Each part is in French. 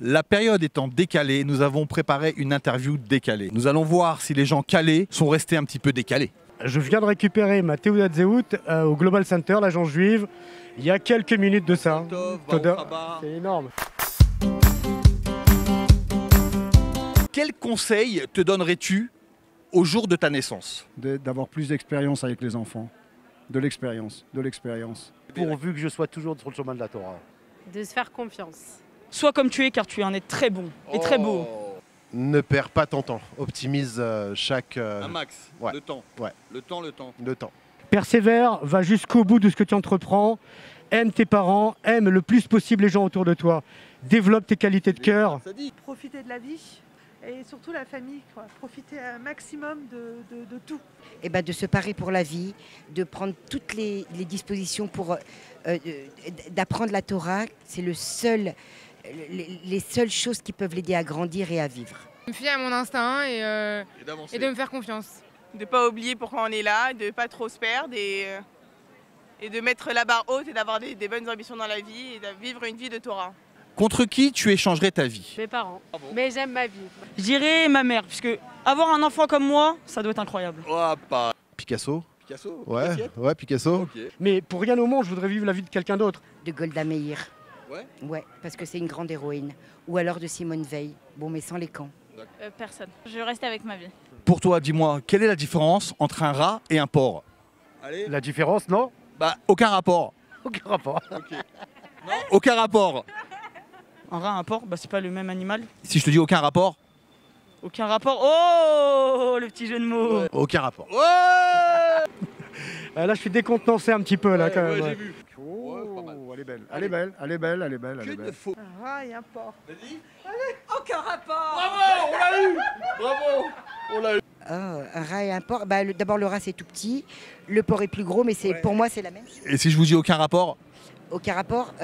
La période étant décalée, nous avons préparé une interview décalée. Nous allons voir si les gens calés sont restés un petit peu décalés. Je viens de récupérer ma Théouda Zehout au Global Center, l'agence juive, il y a quelques minutes de ça. C'est énorme. Quel conseil te donnerais-tu au jour de ta naissance? D'avoir plus d'expérience avec les enfants. De l'expérience. Pourvu que je sois toujours sur le chemin de la Torah. De se faire confiance. Sois comme tu es, car tu es un être très bon et très beau. Ne perds pas ton temps. Optimise chaque... Un max, ouais. le temps. Ouais. Le temps. Persévère, va jusqu'au bout de ce que tu entreprends. Aime tes parents, aime le plus possible les gens autour de toi. Développe tes qualités de cœur. Profiter de la vie et surtout la famille, quoi. Profiter un maximum de tout. Et de se parer pour la vie, de prendre toutes les dispositions pour d'apprendre la Torah. C'est les seules choses qui peuvent l'aider à grandir et à vivre. Me fier à mon instinct et de me faire confiance. De ne pas oublier pourquoi on est là, de ne pas trop se perdre et de mettre la barre haute et d'avoir des bonnes ambitions dans la vie et de vivre une vie de Torah. Contre qui tu échangerais ta vie? Mes parents. Mais j'aime ma vie. Je dirais ma mère, puisque avoir un enfant comme moi, ça doit être incroyable. Oh, pas. Picasso. Picasso? Ouais, Picasso. Okay. Mais pour rien au monde, je voudrais vivre la vie de quelqu'un d'autre. De Golda Meir. Ouais, parce que c'est une grande héroïne. Ou alors de Simone Veil. Bon, mais sans les camps. Personne. Je reste avec ma vie. Pour toi, dis-moi, quelle est la différence entre un rat et un porc? Allez. La différence, non? Aucun rapport. Aucun rapport. Okay. Non, aucun rapport. Un rat, un porc, c'est pas le même animal. Si je te dis aucun rapport? Aucun rapport. Oh, le petit jeu de mots. Ouais. Aucun rapport. Ouais. Là, je suis décontenancé un petit peu, là, quand même. J'ai vu. Elle est belle. Que de faux. Un rat et un porc. Vas-y. Aucun rapport. Bravo, on l'a eu. Bravo, on l'a eu. Un rat et un porc. D'abord, le rat, c'est tout petit. Le porc est plus gros, mais pour moi, c'est la même chose. Et si je vous dis aucun rapport? Aucun rapport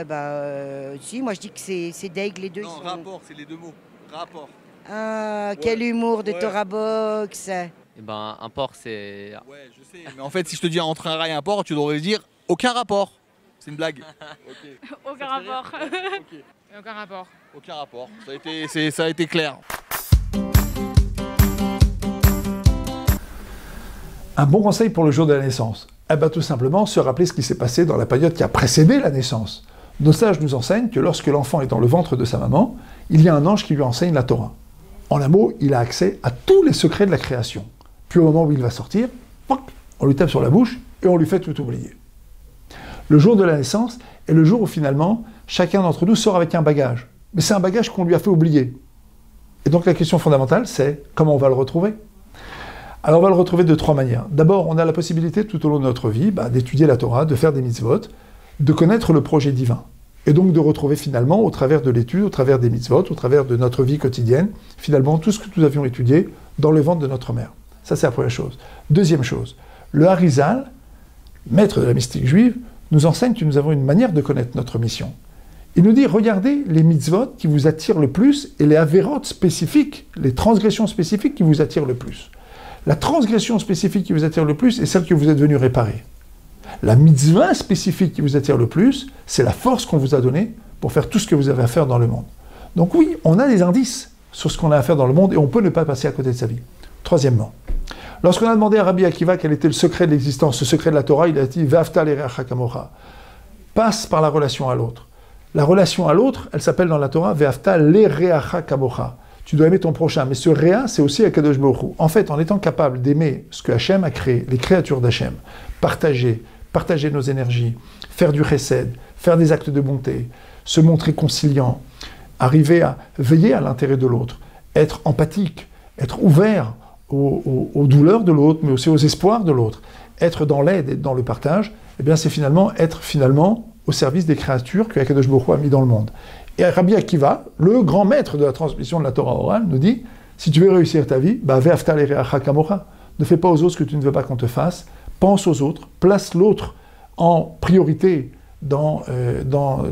si, moi, je dis que c'est d'aigle, les deux. Non, rapport, c'est les deux mots. Rapport. Ah, quel humour de Torah Box. Un porc, c'est... Ouais, je sais. Mais en fait, si je te dis entre un rat et un porc, tu devrais dire aucun rapport. C'est une blague. Okay. Aucun rapport. Okay. Aucun rapport. Aucun rapport. Ça a été clair. Un bon conseil pour le jour de la naissance. Tout simplement se rappeler ce qui s'est passé dans la période qui a précédé la naissance. Nos sages nous enseignent que lorsque l'enfant est dans le ventre de sa maman, il y a un ange qui lui enseigne la Torah. En un mot, il a accès à tous les secrets de la création. Puis au moment où il va sortir, on lui tape sur la bouche et on lui fait tout oublier. Le jour de la naissance est le jour où finalement, chacun d'entre nous sort avec un bagage. Mais c'est un bagage qu'on lui a fait oublier. Et donc la question fondamentale, c'est comment on va le retrouver? Alors on va le retrouver de trois manières. D'abord, on a la possibilité tout au long de notre vie d'étudier la Torah, de faire des mitzvot, de connaître le projet divin. Et donc de retrouver finalement, au travers de l'étude, au travers des mitzvot, au travers de notre vie quotidienne, finalement tout ce que nous avions étudié dans le ventre de notre mère. Ça, c'est la première chose. Deuxième chose, le Harizal, maître de la mystique juive, nous enseigne que nous avons une manière de connaître notre mission. Il nous dit, regardez les mitzvot qui vous attirent le plus et les avérotes spécifiques, les transgressions spécifiques qui vous attirent le plus. La transgression spécifique qui vous attire le plus est celle que vous êtes venu réparer. La mitzvah spécifique qui vous attire le plus, c'est la force qu'on vous a donnée pour faire tout ce que vous avez à faire dans le monde. Donc oui, on a des indices sur ce qu'on a à faire dans le monde et on peut ne pas passer à côté de sa vie. Troisièmement, lorsqu'on a demandé à Rabbi Akiva quel était le secret de l'existence, le secret de la Torah, il a dit « V'afta l'ereacha kamocha » passe par la relation à l'autre. La relation à l'autre, elle s'appelle dans la Torah « V'afta l'ereacha kamocha » tu dois aimer ton prochain. Mais ce réa, c'est aussi Akadosh Baruch Hu. En fait, en étant capable d'aimer ce que Hachem a créé, les créatures d'Hachem, partager nos énergies, faire du chesed, faire des actes de bonté, se montrer conciliant, arriver à veiller à l'intérêt de l'autre, être empathique, être ouvert aux douleurs de l'autre, mais aussi aux espoirs de l'autre, être dans l'aide et dans le partage, eh bien c'est être au service des créatures que Akadosh Baruch Hu a mis dans le monde. Et Rabbi Akiva, le grand maître de la transmission de la Torah orale, nous dit, si tu veux réussir ta vie, ve'afta l'ereacha kamocha. Ne fais pas aux autres ce que tu ne veux pas qu'on te fasse, pense aux autres, place l'autre en priorité dans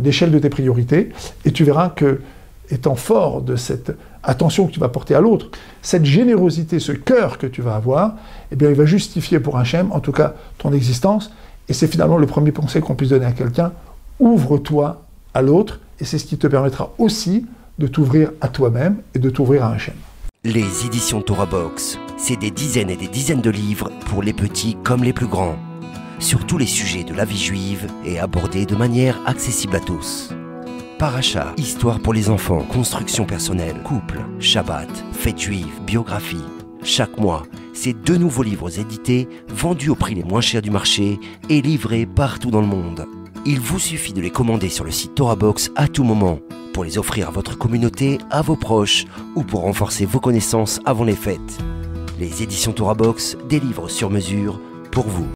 l'échelle de tes priorités, et tu verras que, étant fort de cette attention que tu vas porter à l'autre, cette générosité, ce cœur que tu vas avoir, eh bien il va justifier pour Hachem, en tout cas, ton existence, et c'est finalement le premier conseil qu'on puisse donner à quelqu'un, ouvre-toi à l'autre, et c'est ce qui te permettra aussi de t'ouvrir à toi-même et de t'ouvrir à un Hachem. Les éditions Torah Box, c'est des dizaines et des dizaines de livres pour les petits comme les plus grands, sur tous les sujets de la vie juive et abordés de manière accessible à tous. Paracha, histoire pour les enfants, construction personnelle, couple, Shabbat, fête juive, biographie. Chaque mois, c'est 2 nouveaux livres édités, vendus au prix les moins chers du marché et livrés partout dans le monde. Il vous suffit de les commander sur le site Torah Box à tout moment, pour les offrir à votre communauté, à vos proches, ou pour renforcer vos connaissances avant les fêtes. Les éditions Torah Box, des livres sur mesure pour vous.